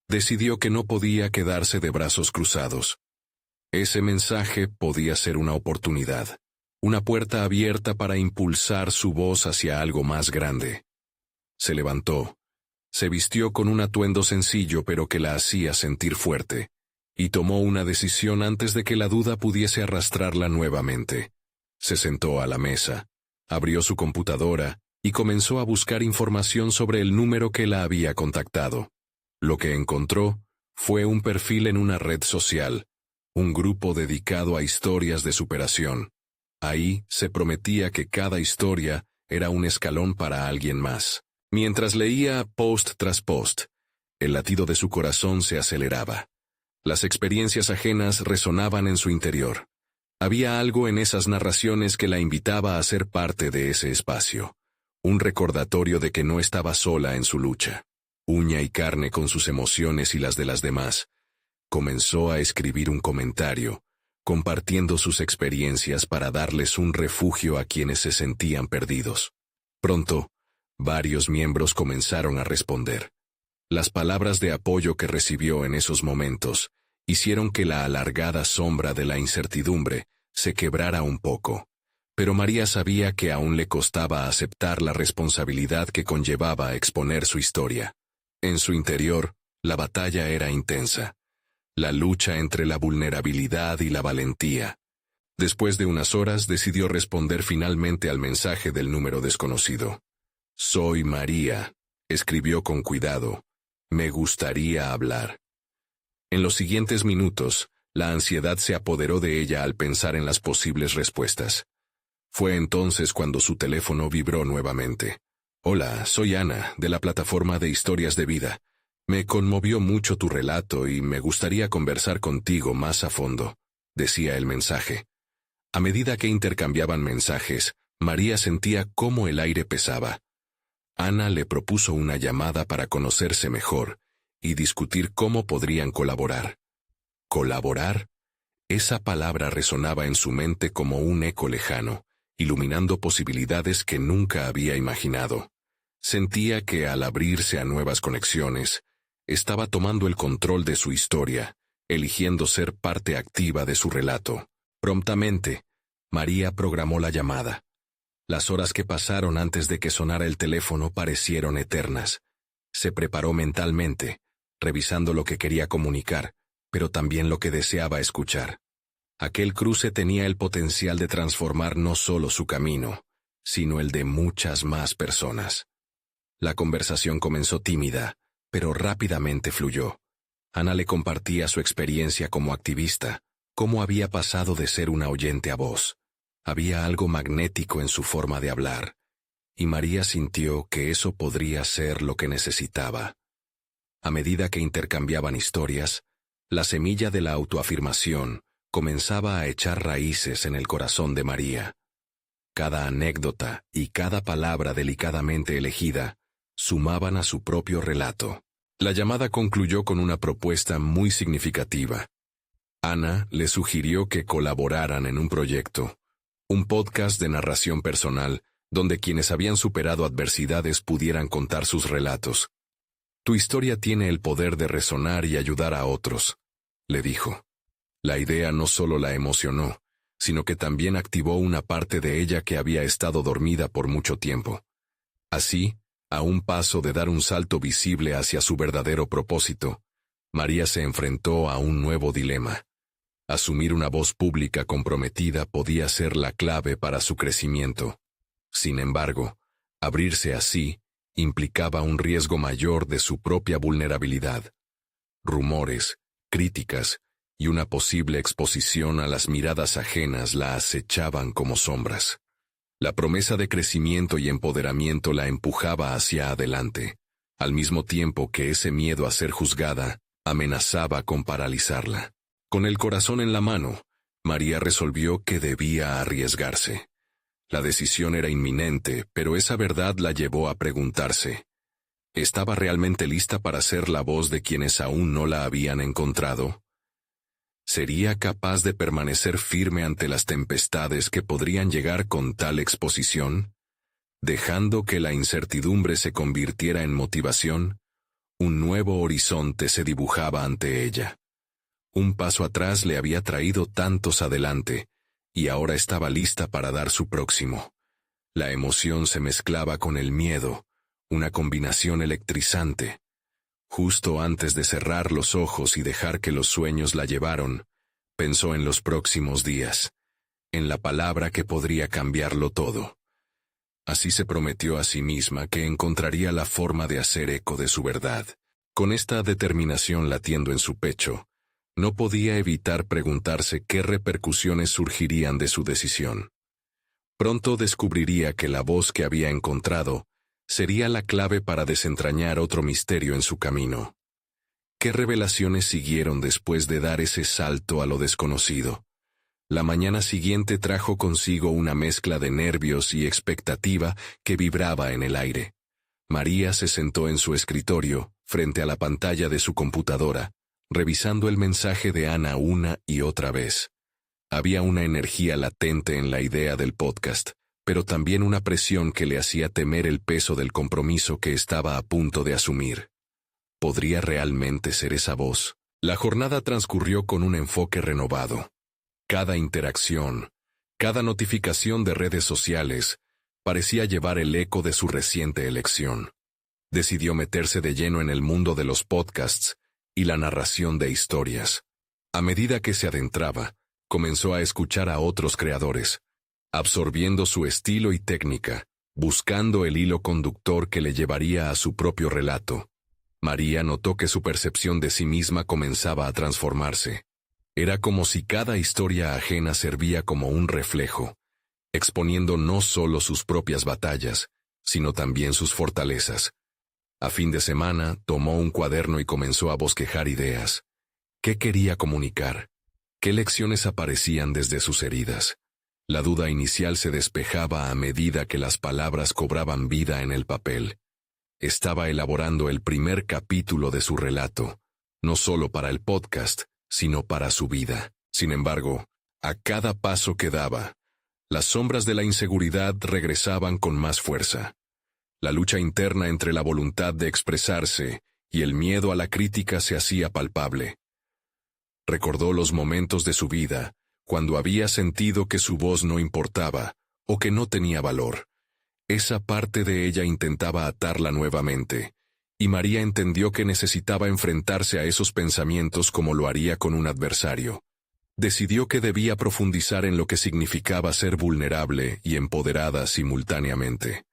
decidió que no podía quedarse de brazos cruzados. Ese mensaje podía ser una oportunidad, una puerta abierta para impulsar su voz hacia algo más grande. Se levantó, se vistió con un atuendo sencillo pero que la hacía sentir fuerte, y tomó una decisión antes de que la duda pudiese arrastrarla nuevamente. Se sentó a la mesa, abrió su computadora y comenzó a buscar información sobre el número que la había contactado. Lo que encontró fue un perfil en una red social, un grupo dedicado a historias de superación. Ahí se prometía que cada historia era un escalón para alguien más. Mientras leía post tras post, el latido de su corazón se aceleraba. Las experiencias ajenas resonaban en su interior. Había algo en esas narraciones que la invitaba a ser parte de ese espacio. Un recordatorio de que no estaba sola en su lucha. Uña y carne con sus emociones y las de las demás. Comenzó a escribir un comentario, compartiendo sus experiencias para darles un refugio a quienes se sentían perdidos. Pronto, varios miembros comenzaron a responder. Las palabras de apoyo que recibió en esos momentos hicieron que la alargada sombra de la incertidumbre se quebrara un poco, pero María sabía que aún le costaba aceptar la responsabilidad que conllevaba exponer su historia. En su interior, la batalla era intensa. La lucha entre la vulnerabilidad y la valentía. Después de unas horas decidió responder finalmente al mensaje del número desconocido. «Soy María», escribió con cuidado. «Me gustaría hablar». En los siguientes minutos, la ansiedad se apoderó de ella al pensar en las posibles respuestas. Fue entonces cuando su teléfono vibró nuevamente. «Hola, soy Ana, de la plataforma de Historias de Vida. Me conmovió mucho tu relato y me gustaría conversar contigo más a fondo», decía el mensaje. A medida que intercambiaban mensajes, María sentía cómo el aire pesaba. Ana le propuso una llamada para conocerse mejor y discutir cómo podrían colaborar. ¿Colaborar? Esa palabra resonaba en su mente como un eco lejano, iluminando posibilidades que nunca había imaginado. Sentía que al abrirse a nuevas conexiones, estaba tomando el control de su historia, eligiendo ser parte activa de su relato. Prontamente, María programó la llamada. Las horas que pasaron antes de que sonara el teléfono parecieron eternas. Se preparó mentalmente, revisando lo que quería comunicar, pero también lo que deseaba escuchar. Aquel cruce tenía el potencial de transformar no solo su camino, sino el de muchas más personas. La conversación comenzó tímida, pero rápidamente fluyó. Ana le compartía su experiencia como activista, cómo había pasado de ser una oyente a voz. Había algo magnético en su forma de hablar, y María sintió que eso podría ser lo que necesitaba. A medida que intercambiaban historias, la semilla de la autoafirmación comenzaba a echar raíces en el corazón de María. Cada anécdota y cada palabra delicadamente elegida sumaban a su propio relato. La llamada concluyó con una propuesta muy significativa. Ana le sugirió que colaboraran en un proyecto, un podcast de narración personal, donde quienes habían superado adversidades pudieran contar sus relatos. «Tu historia tiene el poder de resonar y ayudar a otros», le dijo. La idea no solo la emocionó, sino que también activó una parte de ella que había estado dormida por mucho tiempo. Así, A un paso de dar un salto visible hacia su verdadero propósito, María se enfrentó a un nuevo dilema. Asumir una voz pública comprometida podía ser la clave para su crecimiento. Sin embargo, abrirse así implicaba un riesgo mayor de su propia vulnerabilidad. Rumores, críticas y una posible exposición a las miradas ajenas la acechaban como sombras. La promesa de crecimiento y empoderamiento la empujaba hacia adelante, al mismo tiempo que ese miedo a ser juzgada amenazaba con paralizarla. Con el corazón en la mano, María resolvió que debía arriesgarse. La decisión era inminente, pero esa verdad la llevó a preguntarse: ¿estaba realmente lista para ser la voz de quienes aún no la habían encontrado? ¿Sería capaz de permanecer firme ante las tempestades que podrían llegar con tal exposición? Dejando que la incertidumbre se convirtiera en motivación, un nuevo horizonte se dibujaba ante ella. Un paso atrás le había traído tantos adelante, y ahora estaba lista para dar su próximo. La emoción se mezclaba con el miedo, una combinación electrizante. Justo antes de cerrar los ojos y dejar que los sueños la llevaron, pensó en los próximos días, en la palabra que podría cambiarlo todo. Así se prometió a sí misma que encontraría la forma de hacer eco de su verdad. Con esta determinación latiendo en su pecho, no podía evitar preguntarse qué repercusiones surgirían de su decisión. Pronto descubriría que la voz que había encontrado sería la clave para desentrañar otro misterio en su camino. ¿Qué revelaciones siguieron después de dar ese salto a lo desconocido? La mañana siguiente trajo consigo una mezcla de nervios y expectativa que vibraba en el aire. María se sentó en su escritorio, frente a la pantalla de su computadora, revisando el mensaje de Ana una y otra vez. Había una energía latente en la idea del podcast, pero también una presión que le hacía temer el peso del compromiso que estaba a punto de asumir. ¿Podría realmente ser esa voz? La jornada transcurrió con un enfoque renovado. Cada interacción, cada notificación de redes sociales, parecía llevar el eco de su reciente elección. Decidió meterse de lleno en el mundo de los podcasts y la narración de historias. A medida que se adentraba, comenzó a escuchar a otros creadores, absorbiendo su estilo y técnica, buscando el hilo conductor que le llevaría a su propio relato. María notó que su percepción de sí misma comenzaba a transformarse. Era como si cada historia ajena servía como un reflejo, exponiendo no solo sus propias batallas, sino también sus fortalezas. A fin de semana, tomó un cuaderno y comenzó a bosquejar ideas. ¿Qué quería comunicar? ¿Qué lecciones aparecían desde sus heridas? La duda inicial se despejaba a medida que las palabras cobraban vida en el papel. Estaba elaborando el primer capítulo de su relato, no solo para el podcast, sino para su vida. Sin embargo, a cada paso que daba, las sombras de la inseguridad regresaban con más fuerza. La lucha interna entre la voluntad de expresarse y el miedo a la crítica se hacía palpable. Recordó los momentos de su vida, cuando había sentido que su voz no importaba, o que no tenía valor. Esa parte de ella intentaba atarla nuevamente, y María entendió que necesitaba enfrentarse a esos pensamientos como lo haría con un adversario. Decidió que debía profundizar en lo que significaba ser vulnerable y empoderada simultáneamente.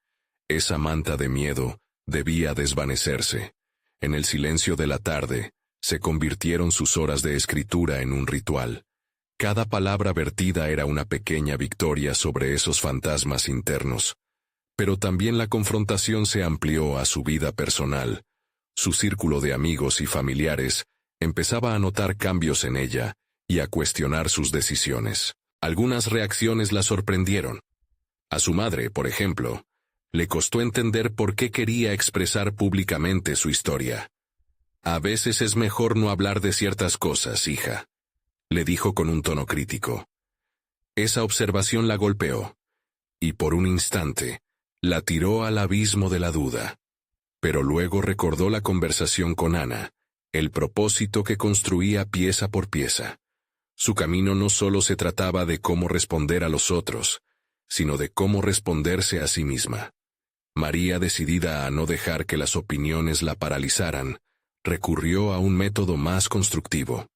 Esa manta de miedo debía desvanecerse. En el silencio de la tarde, se convirtieron sus horas de escritura en un ritual. Cada palabra vertida era una pequeña victoria sobre esos fantasmas internos. Pero también la confrontación se amplió a su vida personal. Su círculo de amigos y familiares empezaba a notar cambios en ella y a cuestionar sus decisiones. Algunas reacciones la sorprendieron. A su madre, por ejemplo, le costó entender por qué quería expresar públicamente su historia. «A veces es mejor no hablar de ciertas cosas, hija», le dijo con un tono crítico. Esa observación la golpeó, y por un instante, la tiró al abismo de la duda. Pero luego recordó la conversación con Ana, el propósito que construía pieza por pieza. Su camino no solo se trataba de cómo responder a los otros, sino de cómo responderse a sí misma. María, decidida a no dejar que las opiniones la paralizaran, recurrió a un método más constructivo.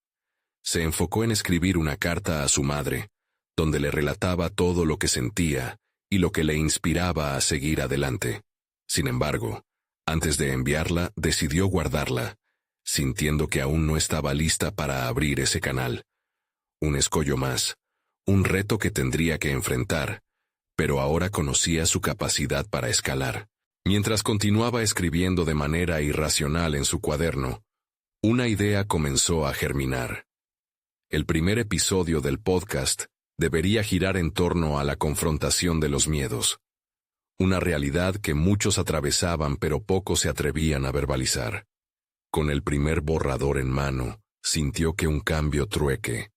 Se enfocó en escribir una carta a su madre, donde le relataba todo lo que sentía y lo que le inspiraba a seguir adelante. Sin embargo, antes de enviarla, decidió guardarla, sintiendo que aún no estaba lista para abrir ese canal. Un escollo más, un reto que tendría que enfrentar, pero ahora conocía su capacidad para escalar. Mientras continuaba escribiendo de manera irracional en su cuaderno, una idea comenzó a germinar. El primer episodio del podcast debería girar en torno a la confrontación de los miedos. Una realidad que muchos atravesaban pero pocos se atrevían a verbalizar. Con el primer borrador en mano, sintió que un cambio trueque.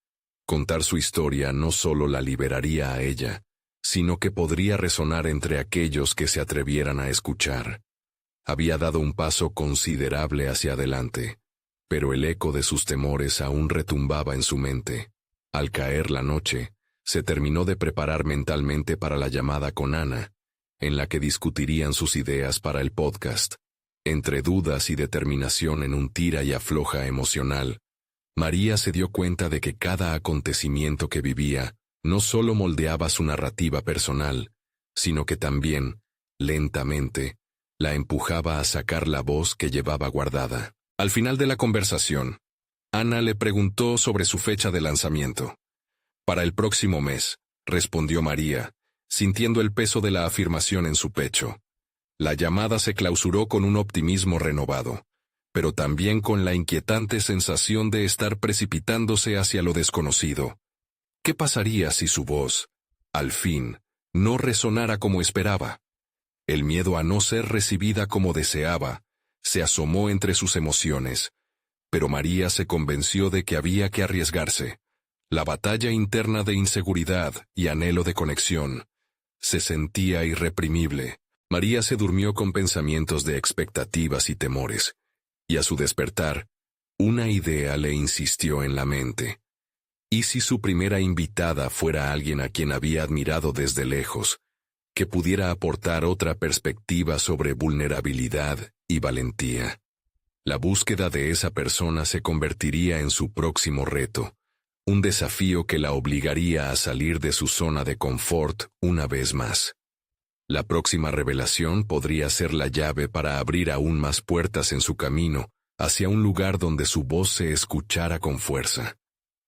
Contar su historia no solo la liberaría a ella, sino que podría resonar entre aquellos que se atrevieran a escuchar. Había dado un paso considerable hacia adelante, pero el eco de sus temores aún retumbaba en su mente. Al caer la noche, se terminó de preparar mentalmente para la llamada con Ana, en la que discutirían sus ideas para el podcast. Entre dudas y determinación en un tira y afloja emocional, María se dio cuenta de que cada acontecimiento que vivía no solo moldeaba su narrativa personal, sino que también, lentamente, la empujaba a sacar la voz que llevaba guardada. Al final de la conversación, Ana le preguntó sobre su fecha de lanzamiento. Para el próximo mes, respondió María, sintiendo el peso de la afirmación en su pecho. La llamada se clausuró con un optimismo renovado, pero también con la inquietante sensación de estar precipitándose hacia lo desconocido. ¿Qué pasaría si su voz, al fin, no resonara como esperaba? El miedo a no ser recibida como deseaba se asomó entre sus emociones, pero María se convenció de que había que arriesgarse. La batalla interna de inseguridad y anhelo de conexión se sentía irreprimible. María se durmió con pensamientos de expectativas y temores, y a su despertar, una idea le insistió en la mente. ¿Y si su primera invitada fuera alguien a quien había admirado desde lejos, que pudiera aportar otra perspectiva sobre vulnerabilidad y valentía? La búsqueda de esa persona se convertiría en su próximo reto, un desafío que la obligaría a salir de su zona de confort una vez más. La próxima revelación podría ser la llave para abrir aún más puertas en su camino hacia un lugar donde su voz se escuchara con fuerza.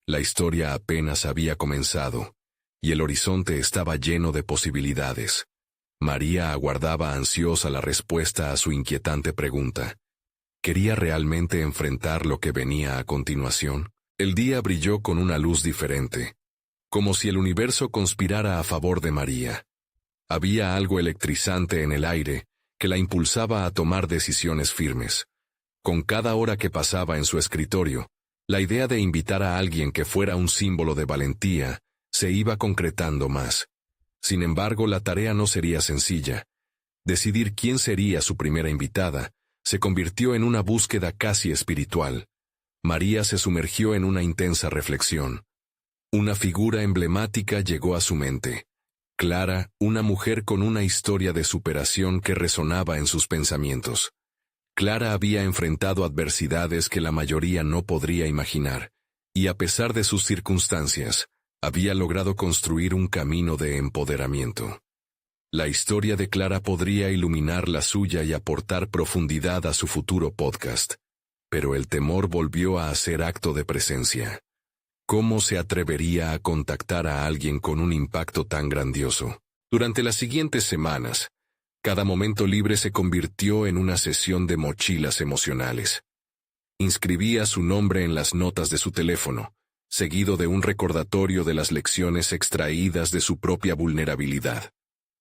La historia apenas había comenzado, y el horizonte estaba lleno de posibilidades. María aguardaba ansiosa la respuesta a su inquietante pregunta. ¿Quería realmente enfrentar lo que venía a continuación? El día brilló con una luz diferente, como si el universo conspirara a favor de María. Había algo electrizante en el aire que la impulsaba a tomar decisiones firmes. Con cada hora que pasaba en su escritorio, la idea de invitar a alguien que fuera un símbolo de valentía se iba concretando más. Sin embargo, la tarea no sería sencilla. Decidir quién sería su primera invitada se convirtió en una búsqueda casi espiritual. María se sumergió en una intensa reflexión. Una figura emblemática llegó a su mente. Clara, una mujer con una historia de superación que resonaba en sus pensamientos. Clara había enfrentado adversidades que la mayoría no podría imaginar, y a pesar de sus circunstancias, había logrado construir un camino de empoderamiento. La historia de Clara podría iluminar la suya y aportar profundidad a su futuro podcast, pero el temor volvió a hacer acto de presencia. ¿Cómo se atrevería a contactar a alguien con un impacto tan grandioso? Durante las siguientes semanas, cada momento libre se convirtió en una sesión de mochilas emocionales. Inscribía su nombre en las notas de su teléfono, seguido de un recordatorio de las lecciones extraídas de su propia vulnerabilidad.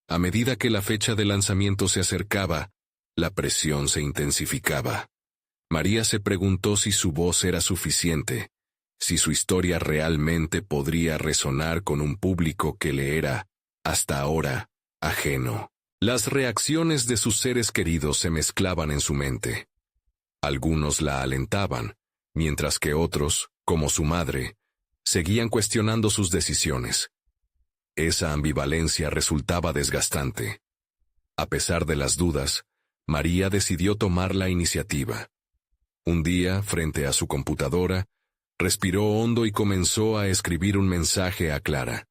A medida que la fecha de lanzamiento se acercaba, la presión se intensificaba. María se preguntó si su voz era suficiente, si su historia realmente podría resonar con un público que le era, hasta ahora, ajeno. Las reacciones de sus seres queridos se mezclaban en su mente. Algunos la alentaban, mientras que otros, como su madre, seguían cuestionando sus decisiones. Esa ambivalencia resultaba desgastante. A pesar de las dudas, María decidió tomar la iniciativa. Un día, frente a su computadora, respiró hondo y comenzó a escribir un mensaje a Clara.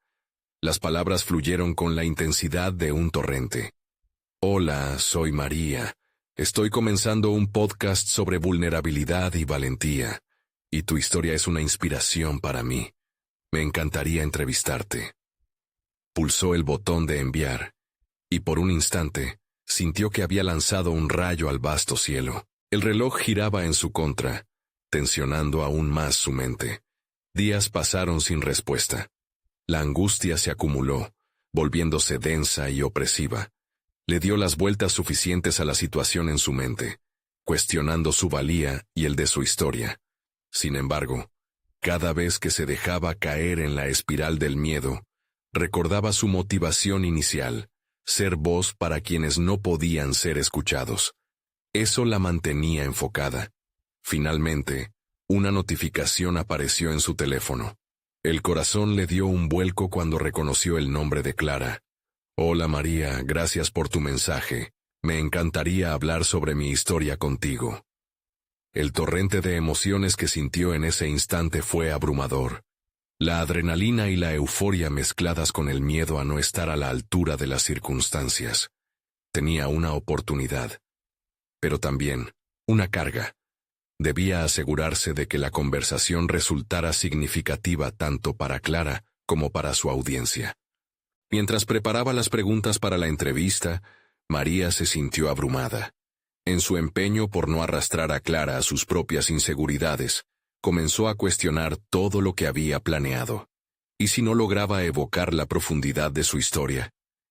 Las palabras fluyeron con la intensidad de un torrente. Hola, soy María. Estoy comenzando un podcast sobre vulnerabilidad y valentía, y tu historia es una inspiración para mí. Me encantaría entrevistarte. Pulsó el botón de enviar, y por un instante, sintió que había lanzado un rayo al vasto cielo. El reloj giraba en su contra, tensionando aún más su mente. Días pasaron sin respuesta. La angustia se acumuló, volviéndose densa y opresiva. Le dio las vueltas suficientes a la situación en su mente, cuestionando su valía y el de su historia. Sin embargo, cada vez que se dejaba caer en la espiral del miedo, recordaba su motivación inicial, ser voz para quienes no podían ser escuchados. Eso la mantenía enfocada. Finalmente, una notificación apareció en su teléfono. El corazón le dio un vuelco cuando reconoció el nombre de Clara. Hola María, gracias por tu mensaje. Me encantaría hablar sobre mi historia contigo. El torrente de emociones que sintió en ese instante fue abrumador. La adrenalina y la euforia mezcladas con el miedo a no estar a la altura de las circunstancias. Tenía una oportunidad, pero también una carga. Debía asegurarse de que la conversación resultara significativa tanto para Clara como para su audiencia. Mientras preparaba las preguntas para la entrevista, María se sintió abrumada. En su empeño por no arrastrar a Clara a sus propias inseguridades, comenzó a cuestionar todo lo que había planeado. ¿Y si no lograba evocar la profundidad de su historia?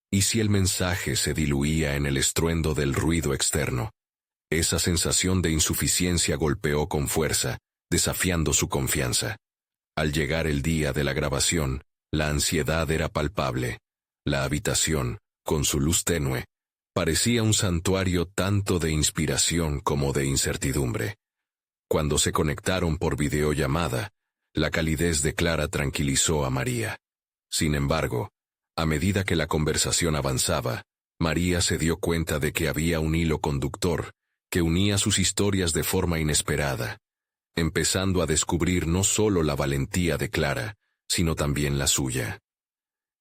¿Y si el mensaje se diluía en el estruendo del ruido externo? Esa sensación de insuficiencia golpeó con fuerza, desafiando su confianza. Al llegar el día de la grabación, la ansiedad era palpable. La habitación, con su luz tenue, parecía un santuario tanto de inspiración como de incertidumbre. Cuando se conectaron por videollamada, la calidez de Clara tranquilizó a María. Sin embargo, a medida que la conversación avanzaba, María se dio cuenta de que había un hilo conductor que unía sus historias de forma inesperada, empezando a descubrir no solo la valentía de Clara, sino también la suya.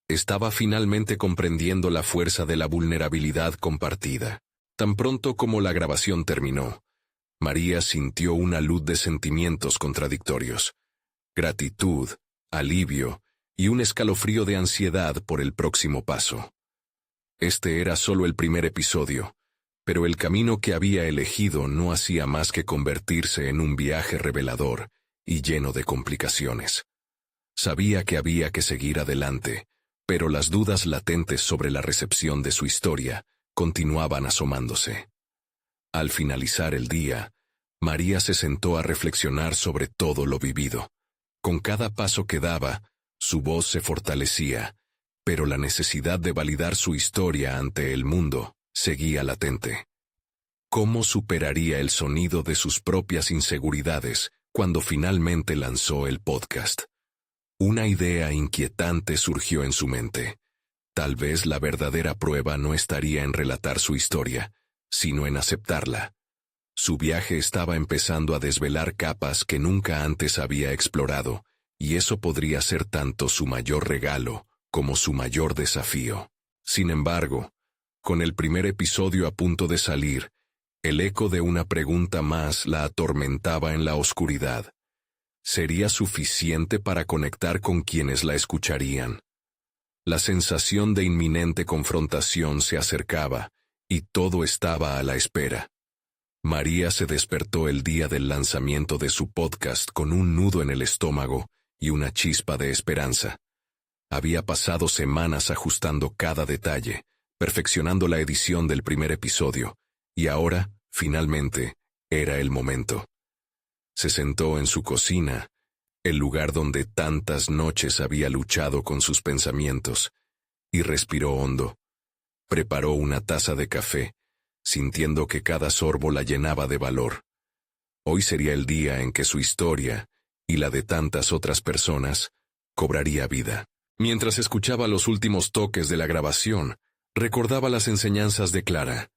Estaba finalmente comprendiendo la fuerza de la vulnerabilidad compartida. Tan pronto como la grabación terminó, María sintió una luz de sentimientos contradictorios: gratitud, alivio y un escalofrío de ansiedad por el próximo paso. Este era solo el primer episodio, pero el camino que había elegido no hacía más que convertirse en un viaje revelador y lleno de complicaciones. Sabía que había que seguir adelante, pero las dudas latentes sobre la recepción de su historia continuaban asomándose. Al finalizar el día, María se sentó a reflexionar sobre todo lo vivido. Con cada paso que daba, su voz se fortalecía, pero la necesidad de validar su historia ante el mundo seguía latente. ¿Cómo superaría el sonido de sus propias inseguridades cuando finalmente lanzó el podcast? Una idea inquietante surgió en su mente. Tal vez la verdadera prueba no estaría en relatar su historia, sino en aceptarla. Su viaje estaba empezando a desvelar capas que nunca antes había explorado, y eso podría ser tanto su mayor regalo como su mayor desafío. Sin embargo, con el primer episodio a punto de salir, el eco de una pregunta más la atormentaba en la oscuridad. ¿Sería suficiente para conectar con quienes la escucharían? La sensación de inminente confrontación se acercaba, y todo estaba a la espera. María se despertó el día del lanzamiento de su podcast con un nudo en el estómago y una chispa de esperanza. Había pasado semanas ajustando cada detalle, perfeccionando la edición del primer episodio, y ahora, finalmente, era el momento. Se sentó en su cocina, el lugar donde tantas noches había luchado con sus pensamientos, y respiró hondo. Preparó una taza de café, sintiendo que cada sorbo la llenaba de valor. Hoy sería el día en que su historia, y la de tantas otras personas, cobraría vida. Mientras escuchaba los últimos toques de la grabación, Recordaba las enseñanzas de Clara.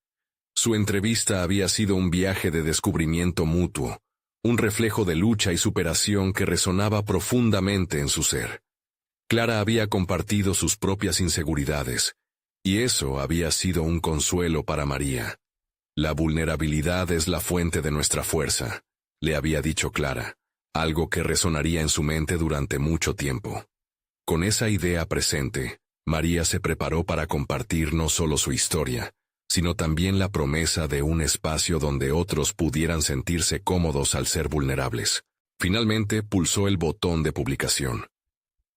Su entrevista había sido un viaje de descubrimiento mutuo, un reflejo de lucha y superación que resonaba profundamente en su ser. Clara había compartido sus propias inseguridades, y eso había sido un consuelo para María. La vulnerabilidad es la fuente de nuestra fuerza, le había dicho Clara, algo que resonaría en su mente durante mucho tiempo. Con esa idea presente, María se preparó para compartir no solo su historia, sino también la promesa de un espacio donde otros pudieran sentirse cómodos al ser vulnerables. Finalmente pulsó el botón de publicación.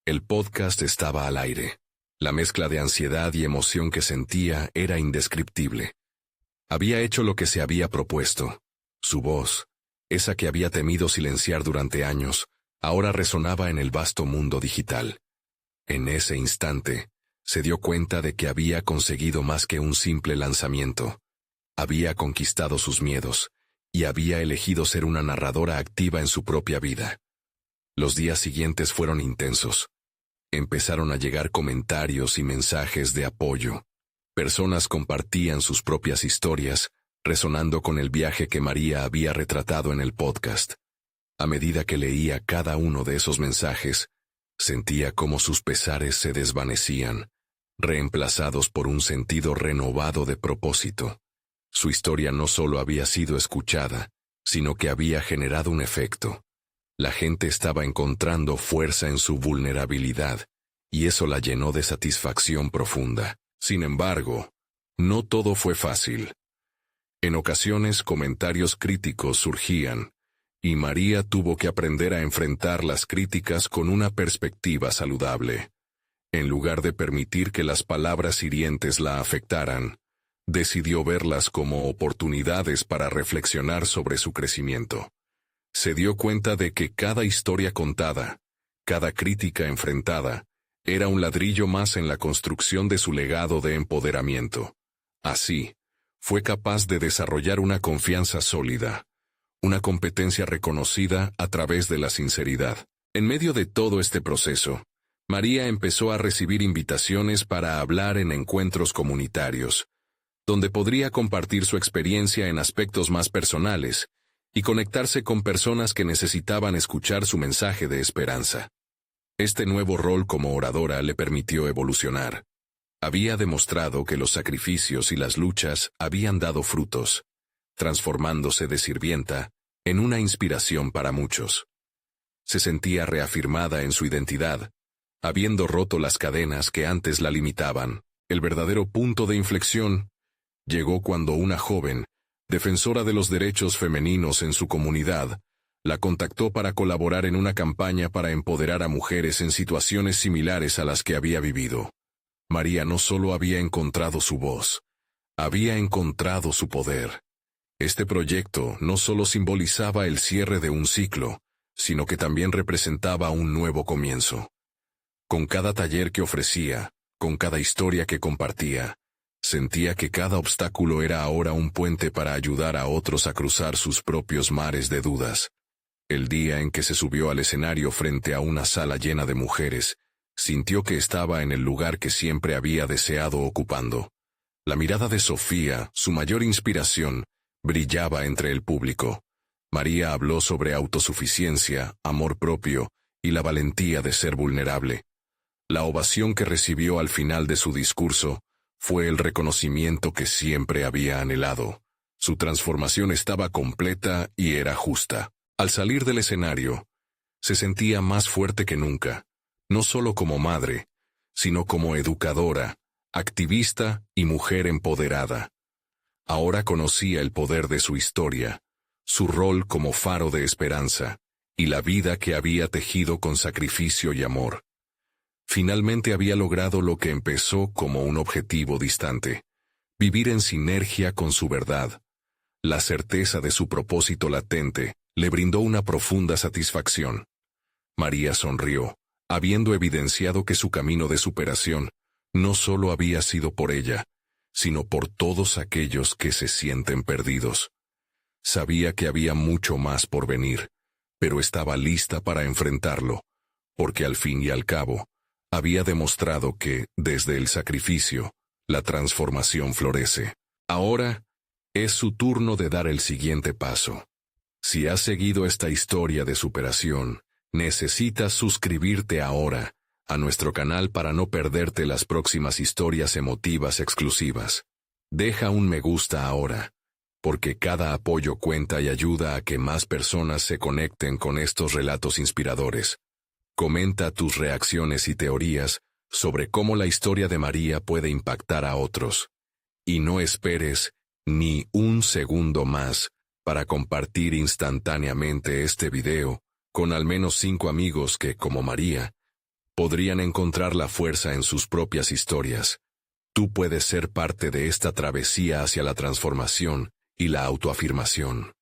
El podcast estaba al aire. La mezcla de ansiedad y emoción que sentía era indescriptible. Había hecho lo que se había propuesto. Su voz, esa que había temido silenciar durante años, ahora resonaba en el vasto mundo digital. En ese instante, se dio cuenta de que había conseguido más que un simple lanzamiento. Había conquistado sus miedos, y había elegido ser una narradora activa en su propia vida. Los días siguientes fueron intensos. Empezaron a llegar comentarios y mensajes de apoyo. Personas compartían sus propias historias, resonando con el viaje que María había retratado en el podcast. A medida que leía cada uno de esos mensajes, sentía cómo sus pesares se desvanecían, reemplazados por un sentido renovado de propósito. Su historia no solo había sido escuchada, sino que había generado un efecto. La gente estaba encontrando fuerza en su vulnerabilidad, y eso la llenó de satisfacción profunda. Sin embargo, no todo fue fácil. En ocasiones comentarios críticos surgían, y María tuvo que aprender a enfrentar las críticas con una perspectiva saludable. En lugar de permitir que las palabras hirientes la afectaran, decidió verlas como oportunidades para reflexionar sobre su crecimiento. Se dio cuenta de que cada historia contada, cada crítica enfrentada, era un ladrillo más en la construcción de su legado de empoderamiento. Así, fue capaz de desarrollar una confianza sólida, una competencia reconocida a través de la sinceridad. En medio de todo este proceso, María empezó a recibir invitaciones para hablar en encuentros comunitarios, donde podría compartir su experiencia en aspectos más personales y conectarse con personas que necesitaban escuchar su mensaje de esperanza. Este nuevo rol como oradora le permitió evolucionar. Había demostrado que los sacrificios y las luchas habían dado frutos, transformándose de sirvienta en una inspiración para muchos. Se sentía reafirmada en su identidad, habiendo roto las cadenas que antes la limitaban. El verdadero punto de inflexión llegó cuando una joven, defensora de los derechos femeninos en su comunidad, la contactó para colaborar en una campaña para empoderar a mujeres en situaciones similares a las que había vivido. María no solo había encontrado su voz, había encontrado su poder. Este proyecto no solo simbolizaba el cierre de un ciclo, sino que también representaba un nuevo comienzo. Con cada taller que ofrecía, con cada historia que compartía, sentía que cada obstáculo era ahora un puente para ayudar a otros a cruzar sus propios mares de dudas. El día en que se subió al escenario frente a una sala llena de mujeres, sintió que estaba en el lugar que siempre había deseado ocupando. La mirada de Sofía, su mayor inspiración, brillaba entre el público. María habló sobre autosuficiencia, amor propio y la valentía de ser vulnerable. La ovación que recibió al final de su discurso fue el reconocimiento que siempre había anhelado. Su transformación estaba completa y era justa. Al salir del escenario, se sentía más fuerte que nunca, no solo como madre, sino como educadora, activista y mujer empoderada. Ahora conocía el poder de su historia, su rol como faro de esperanza, y la vida que había tejido con sacrificio y amor. Finalmente había logrado lo que empezó como un objetivo distante: vivir en sinergia con su verdad. La certeza de su propósito latente le brindó una profunda satisfacción. María sonrió, habiendo evidenciado que su camino de superación no solo había sido por ella, sino por todos aquellos que se sienten perdidos. Sabía que había mucho más por venir, pero estaba lista para enfrentarlo, porque al fin y al cabo, había demostrado que, desde el sacrificio, la transformación florece. Ahora, es su turno de dar el siguiente paso. Si has seguido esta historia de superación, necesitas suscribirte ahora a nuestro canal para no perderte las próximas historias emotivas exclusivas. Deja un me gusta ahora, porque cada apoyo cuenta y ayuda a que más personas se conecten con estos relatos inspiradores. Comenta tus reacciones y teorías sobre cómo la historia de María puede impactar a otros. Y no esperes ni un segundo más para compartir instantáneamente este video con al menos 5 amigos que, como María, podrían encontrar la fuerza en sus propias historias. Tú puedes ser parte de esta travesía hacia la transformación y la autoafirmación.